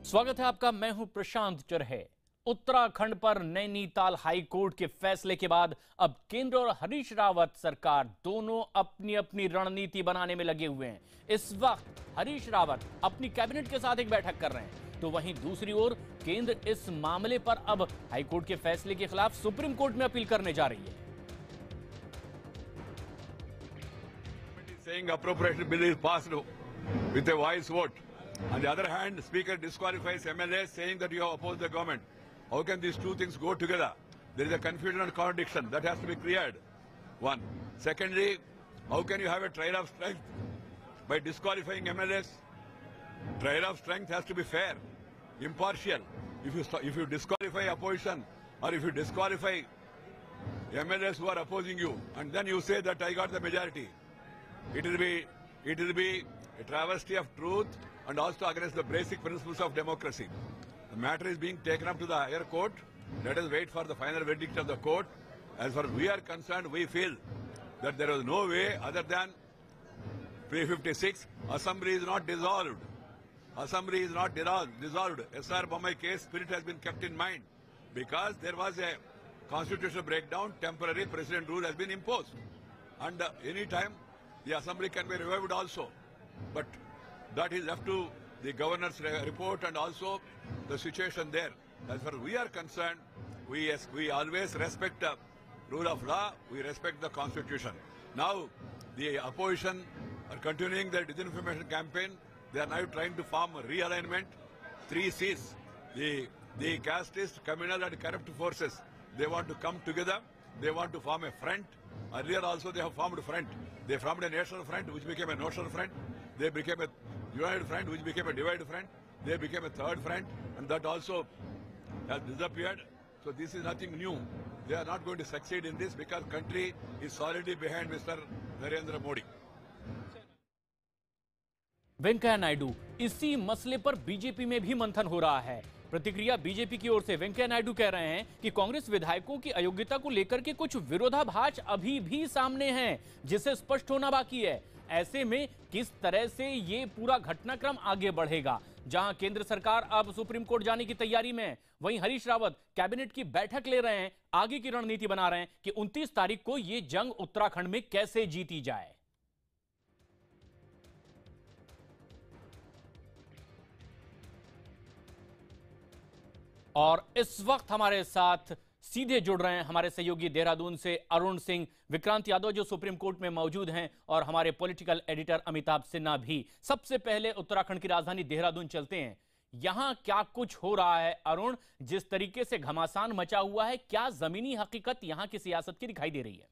स्वागत है आपका। मैं हूं प्रशांत चरहे। उत्तराखंड पर नैनीताल हाई कोर्ट के फैसले के बाद अब केंद्र और हरीश रावत सरकार दोनों अपनी अपनी रणनीति बनाने में लगे हुए हैं। इस वक्त हरीश रावत अपनी कैबिनेट के साथ एक बैठक कर रहे हैं, तो वहीं दूसरी ओर केंद्र इस मामले पर अब हाई कोर्ट के फैसले के खिलाफ सुप्रीम कोर्ट में अपील करने जा रही है। Saying appropriation bill is passed with a voice vote. On the other hand, Speaker disqualifies MLAs saying that you have opposed the government. How can these two things go together? There is a confusion and contradiction that has to be cleared. One. Secondly, how can you have a trial of strength by disqualifying MLAs? Trial of strength has to be fair, impartial. If you disqualify opposition or if you disqualify MLAs who are opposing you, and then you say that I got the majority, it will be a travesty of truth and also against the basic principles of democracy. The matter is being taken up to the higher court. Let us wait for the final verdict of the court. As far as we are concerned, we feel that there is no way other than 356. Assembly is not dissolved. Assembly is not dissolved. SR Bommai case spirit has been kept in mind because there was a constitutional breakdown. Temporary president rule has been imposed, and any time the assembly can be revived also, but that is left to the governor's report and also the situation there. As far as we are concerned, we always respect the rule of law, we respect the constitution. Now, the opposition are continuing their disinformation campaign. They are now trying to form a realignment. 3 Cs, the casteist, communal and corrupt forces, they want to come together. They want to form a front. Earlier also they have formed a front. They formed a national front which became a notional front. They became a united front which became a divided front. They became a third front, and that also has disappeared. So this is nothing new. They are not going to succeed in this because country is solidly behind Mr. Narendra Modi. Venkaiah Naidu, इसी मसले पर BJP में भी मंथन हो रहा है। प्रतिक्रिया बीजेपी की ओर से वेंकैया नायडू कह रहे हैं कि कांग्रेस विधायकों की अयोग्यता को लेकर के कुछ विरोधाभास अभी भी सामने हैं, जिसे स्पष्ट होना बाकी है। ऐसे में किस तरह से ये पूरा घटनाक्रम आगे बढ़ेगा? जहां केंद्र सरकार अब सुप्रीम कोर्ट जाने की तैयारी में है, वहीं हरीश रावत कैबिनेट की बैठक ले रहे हैं, आगे की रणनीति बना रहे हैं कि 29 तारीख को ये जंग उत्तराखंड में कैसे जीती जाए। और इस वक्त हमारे साथ सीधे जुड़ रहे हैं हमारे सहयोगी देहरादून से अरुण सिंह, विक्रांत यादव जो सुप्रीम कोर्ट में मौजूद हैं, और हमारे पॉलिटिकल एडिटर अमिताभ सिन्हा भी। सबसे पहले उत्तराखंड की राजधानी देहरादून चलते हैं। यहां क्या कुछ हो रहा है अरुण? जिस तरीके से घमासान मचा हुआ है, क्या जमीनी हकीकत यहां की सियासत की दिखाई दे रही है?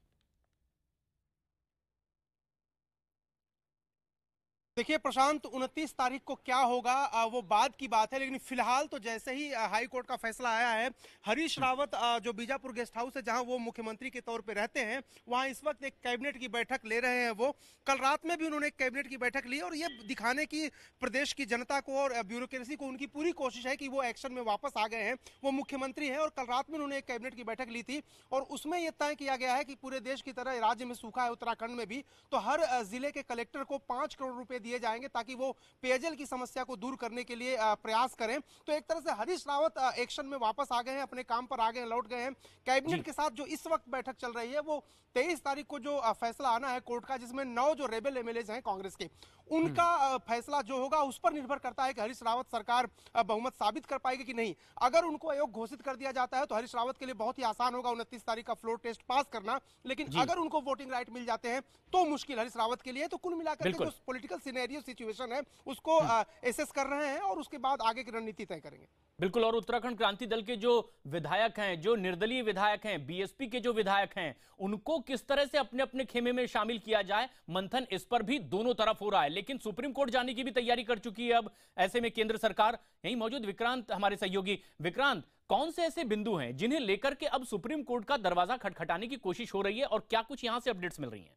देखिए प्रशांत, 29 तारीख को क्या होगा वो बाद की बात है, लेकिन फिलहाल तो जैसे ही हाई कोर्ट का फैसला आया है, हरीश रावत जो बीजापुर गेस्ट हाउस है जहां वो मुख्यमंत्री के तौर पे रहते हैं, वहां इस वक्त एक कैबिनेट की बैठक ले रहे हैं। वो कल रात में भी उन्होंने एक कैबिनेट की बैठक ली और ये दिखाने की प्रदेश की जनता को और ब्यूरोक्रेसी को उनकी पूरी कोशिश है कि वो एक्शन में वापस आ गए हैं, वो मुख्यमंत्री हैं। और कल रात में उन्होंने एक कैबिनेट की बैठक ली थी और उसमें यह तय किया गया है कि पूरे देश की तरह राज्य में सूखा है, उत्तराखंड में भी, तो हर जिले के कलेक्टर को 5 करोड़ रुपए दिए जाएंगे ताकि वो पेयजल की समस्या को दूर करने के लिए प्रयास करें। तो एक तरह से हरीश रावत एक्शन में वापस आ गए हैं, अपने काम पर आ गए हैं, लौट गए हैं। कैबिनेट के साथ जो इस वक्त बैठक चल रही है वो 23 तारीख को जो फैसला आना है कोर्ट का, जिसमें 9 जो रेबल एमएलएज हैं कांग्रेस के, उनका फैसला जो होगा उस पर निर्भर करता है कि हरीश रावत सरकार बहुमत साबित कर पाएगी कि नहीं। अगर उनको अयोग्य घोषित कर दिया जाता है तो हरीश रावत के लिए बहुत ही आसान होगा 29 तारीख का फ्लोर टेस्ट पास करना, लेकिन अगर उनको वोटिंग राइट मिल जाते हैं तो मुश्किल हरीश रावत के लिए। तो कुल मिलाकर के जो पॉलिटिकल सिनेरियो सिचुएशन है उसको एसेस कर रहे हैं और उसके बाद आगे की रणनीति तय करेंगे। बिल्कुल। और उत्तराखंड क्रांति दल के जो विधायक हैं, जो निर्दलीय विधायक हैं, बीएसपी के जो विधायक हैं, उनको किस तरह से अपने अपने खेमे में शामिल किया जाए, मंथन इस पर भी दोनों तरफ हो रहा है। लेकिन सुप्रीम कोर्ट जाने की भी तैयारी कर चुकी है अब। ऐसे में केंद्र सरकार, यहीं मौजूद विक्रांत हमारे सहयोगी, विक्रांत, कौन से ऐसे बिंदु हैं जिन्हें लेकर के अब सुप्रीम कोर्ट का दरवाजा खटखटाने की कोशिश हो रही है और क्या कुछ यहां से अपडेट्स मिल रही हैं?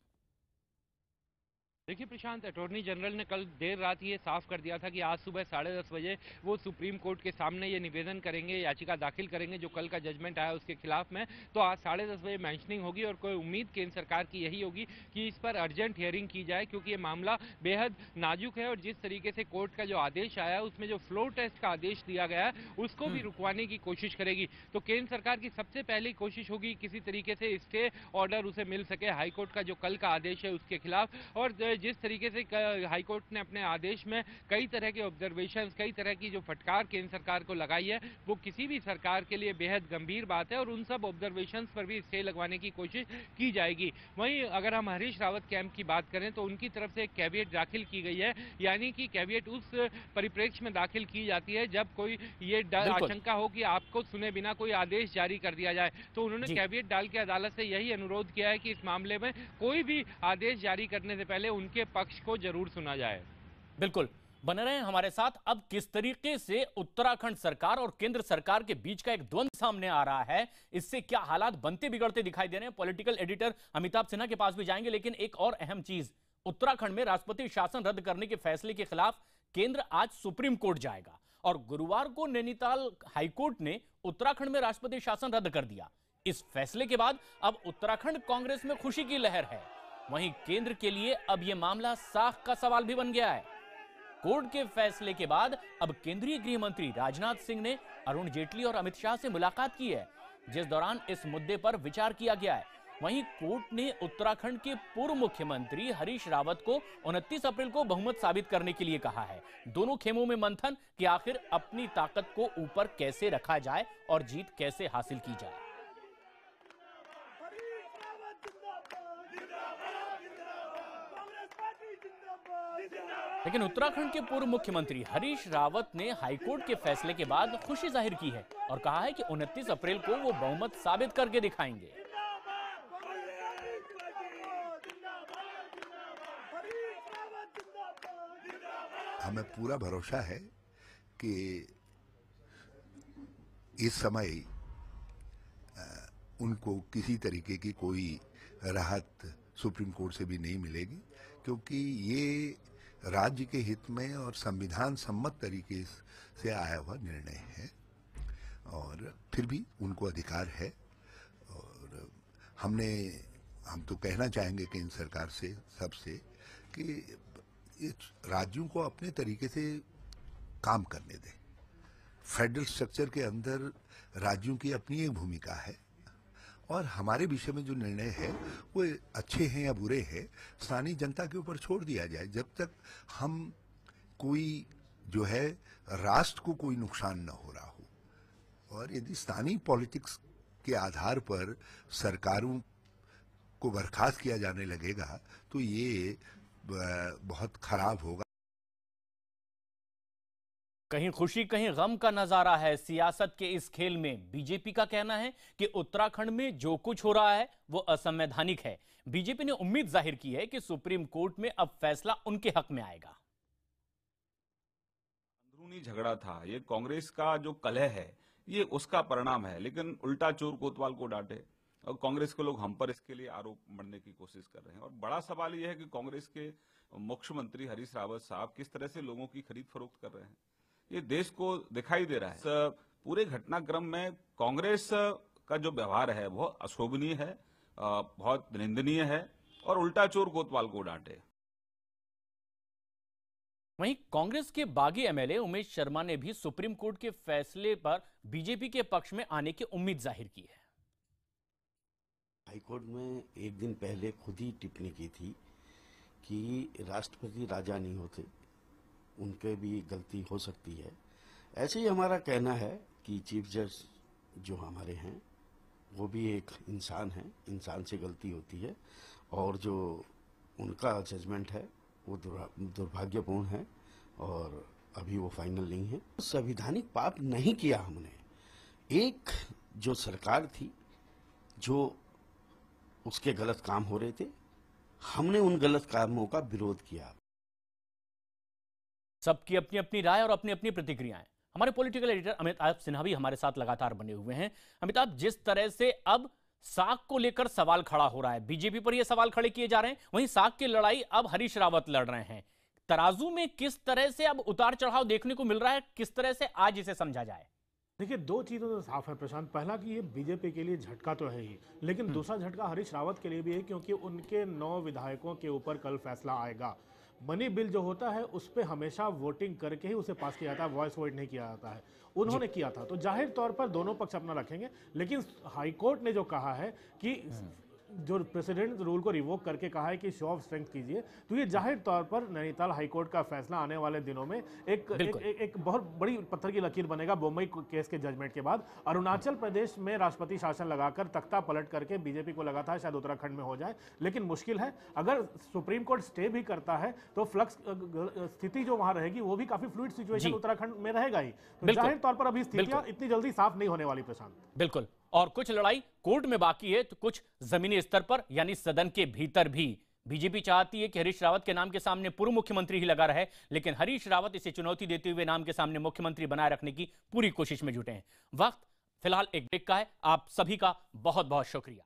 देखिए प्रशांत, अटॉर्नी जनरल ने कल देर रात ये साफ कर दिया था कि आज सुबह 10:30 बजे वो सुप्रीम कोर्ट के सामने ये निवेदन करेंगे, याचिका दाखिल करेंगे जो कल का जजमेंट आया उसके खिलाफ में। तो आज 10:30 बजे मेंशनिंग होगी और कोई उम्मीद केंद्र सरकार की यही होगी कि इस पर अर्जेंट हियरिंग की जाए, क्योंकि ये मामला बेहद नाजुक है और जिस तरीके से कोर्ट का जो आदेश आया उसमें जो फ्लोर टेस्ट का आदेश दिया गया है उसको भी रुकवाने की कोशिश करेगी। तो केंद्र सरकार की सबसे पहली कोशिश होगी किसी तरीके से स्टे ऑर्डर उसे मिल सके हाईकोर्ट का जो कल का आदेश है उसके खिलाफ। और जिस तरीके से हाईकोर्ट ने अपने आदेश में कई तरह के ऑब्जर्वेशंस, कई तरह की जो फटकार केंद्र सरकार को लगाई है वो किसी भी सरकार के लिए बेहद गंभीर बात है और उन सब ऑब्जर्वेशंस पर भी स्टे लगवाने की कोशिश की जाएगी। वहीं अगर हम हरीश रावत कैंप की बात करें तो उनकी तरफ से एक कैविएट दाखिल की गई है, यानी कि कैविएट उस परिप्रेक्ष्य में दाखिल की जाती है जब कोई ये आशंका हो कि आपको सुने बिना कोई आदेश जारी कर दिया जाए। तो उन्होंने कैविएट डाल के अदालत से यही अनुरोध किया है कि इस मामले में कोई भी आदेश जारी करने से पहले उनके पक्ष को जरूर सुना जाए। बिल्कुल, बने रहें हमारे साथ। अब किस तरीके से उत्तराखंड सरकार और केंद्र सरकार के बीच का एक द्वंद्व सामने आ रहा है, इससे क्या हालात बनते बिगड़ते दिखाई दे रहे हैं, पॉलिटिकल एडिटर अमिताभ सिन्हा के पास भी जाएंगे। लेकिन एक और अहम चीज, उत्तराखंड में राष्ट्रपति शासन रद्द करने के फैसले के खिलाफ केंद्र आज सुप्रीम कोर्ट जाएगा और गुरुवार को नैनीताल हाईकोर्ट ने उत्तराखंड में राष्ट्रपति शासन रद्द कर दिया। इस फैसले के बाद अब उत्तराखंड कांग्रेस में खुशी की लहर है। वहीं केंद्र के लिए अब यह मामला साख का सवाल भी बन गया है। कोर्ट के फैसले के बाद अब केंद्रीय गृह मंत्री राजनाथ सिंह ने अरुण जेटली और अमित शाह से मुलाकात की है, जिस दौरान इस मुद्दे पर विचार किया गया है। वहीं कोर्ट ने उत्तराखंड के पूर्व मुख्यमंत्री हरीश रावत को 29 अप्रैल को बहुमत साबित करने के लिए कहा है। दोनों खेमों में मंथन कि आखिर अपनी ताकत को ऊपर कैसे रखा जाए और जीत कैसे हासिल की जाए। लेकिन उत्तराखंड के पूर्व मुख्यमंत्री हरीश रावत ने हाईकोर्ट के फैसले के बाद खुशी जाहिर की है और कहा है कि 29 अप्रैल को वो बहुमत साबित करके दिखाएंगे। हमें पूरा भरोसा है कि इस समय उनको किसी तरीके की कोई राहत सुप्रीम कोर्ट से भी नहीं मिलेगी, क्योंकि ये राज्य के हित में और संविधान सम्मत तरीके से आया हुआ निर्णय है और फिर भी उनको अधिकार है। और हम तो कहना चाहेंगे केंद्र सरकार से, सबसे, कि राज्यों को अपने तरीके से काम करने दें। फेडरल स्ट्रक्चर के अंदर राज्यों की अपनी एक भूमिका है और हमारे विषय में जो निर्णय है वो अच्छे हैं या बुरे हैं स्थानीय जनता के ऊपर छोड़ दिया जाए। जब तक हम कोई जो है राष्ट्र को कोई नुकसान न हो रहा हो, और यदि स्थानीय पॉलिटिक्स के आधार पर सरकारों को बर्खास्त किया जाने लगेगा तो ये बहुत खराब होगा। कहीं खुशी कहीं गम का नजारा है सियासत के इस खेल में। बीजेपी का कहना है कि उत्तराखंड में जो कुछ हो रहा है वो असंवैधानिक है। बीजेपी ने उम्मीद जाहिर की है कि सुप्रीम कोर्ट में अब फैसला उनके हक में आएगा। अंदरूनी झगड़ा था, ये कांग्रेस का जो कलह है ये उसका परिणाम है, लेकिन उल्टा चोर कोतवाल को डांटे और कांग्रेस के लोग हम पर इसके लिए आरोप मढ़ने की कोशिश कर रहे हैं। और बड़ा सवाल यह है कि कांग्रेस के मुख्यमंत्री हरीश रावत साहब किस तरह से लोगों की खरीद फरोख्त कर रहे हैं, ये देश को दिखाई दे रहा है। पूरे घटनाक्रम में कांग्रेस का जो व्यवहार है वो अशोभनीय है, बहुत निंदनीय है और उल्टा चोर कोतवाल को डांटे। वहीं कांग्रेस के बागी एमएलए उमेश शर्मा ने भी सुप्रीम कोर्ट के फैसले पर बीजेपी के पक्ष में आने की उम्मीद जाहिर की है। हाईकोर्ट में एक दिन पहले खुद ही टिप्पणी की थी कि राष्ट्रपति राजा नहीं होते, उनके भी गलती हो सकती है। ऐसे ही हमारा कहना है कि चीफ जज जो हमारे हैं वो भी एक इंसान है, इंसान से गलती होती है और जो उनका जजमेंट है वो दुर्भाग्यपूर्ण है और अभी वो फाइनल नहीं है। संवैधानिक पाप नहीं किया हमने। एक जो सरकार थी जो उसके गलत काम हो रहे थे, हमने उन गलत कामों का विरोध किया। सबकी अपनी अपनी राय और अपनी अपनी प्रतिक्रियाएं। हमारे पॉलिटिकल एडिटर अमिताभ सिन्हा भी हमारे साथ लगातार बने हुए हैं। अमिताभ, जिस तरह से अब साग को लेकर सवाल खड़ा हो रहा है। बीजेपी पर यह सवाल खड़े किए जा रहे हैं, वहीं साग की लड़ाई अब हरीश रावत लड़ रहे हैं। तराजू में किस तरह से अब उतार चढ़ाव देखने को मिल रहा है, किस तरह से आज इसे समझा जाए? देखिए, दो चीज़ों तो साफ है प्रशांत। पहला कि ये बीजेपी के लिए झटका तो है ही, लेकिन दूसरा झटका हरीश रावत के लिए भी है, क्योंकि उनके 9 विधायकों के ऊपर कल फैसला आएगा। मनी बिल जो होता है उस पर हमेशा वोटिंग करके ही उसे पास किया जाता है, वॉइस वोट नहीं किया जाता है। उन्होंने किया था, तो जाहिर तौर पर दोनों पक्ष अपना रखेंगे, लेकिन हाईकोर्ट ने जो कहा है कि जो प्रेसिडेंट रूल को रिवोक करके कहा है कि शो ऑफ स्ट्रेंथ कीजिए, तो ये जाहिर तौर पर नैनीताल हाईकोर्ट का फैसला आने वाले दिनों में एक बहुत बड़ी पत्थर की लकीर बनेगा। बम्बई केस के जजमेंट के बाद अरुणाचल प्रदेश में राष्ट्रपति शासन लगाकर तख्ता पलट करके बीजेपी को लगा था शायद उत्तराखंड में हो जाए, लेकिन मुश्किल है। अगर सुप्रीम कोर्ट स्टे भी करता है तो फ्लक्स स्थिति जो वहां रहेगी वो भी काफी फ्लूइड सिचुएशन उत्तराखंड में रहेगा ही। तो जाहिर तौर पर अभी स्थितियां इतनी जल्दी साफ नहीं होने वाली प्रशांत। बिल्कुल, और कुछ लड़ाई कोर्ट में बाकी है तो कुछ जमीनी स्तर पर यानी सदन के भीतर भी। बीजेपी चाहती है कि हरीश रावत के नाम के सामने पूर्व मुख्यमंत्री ही लगा रहे, लेकिन हरीश रावत इसे चुनौती देते हुए नाम के सामने मुख्यमंत्री बनाए रखने की पूरी कोशिश में जुटे हैं। वक्त फिलहाल एक ब्रेक का है। आप सभी का बहुत बहुत शुक्रिया।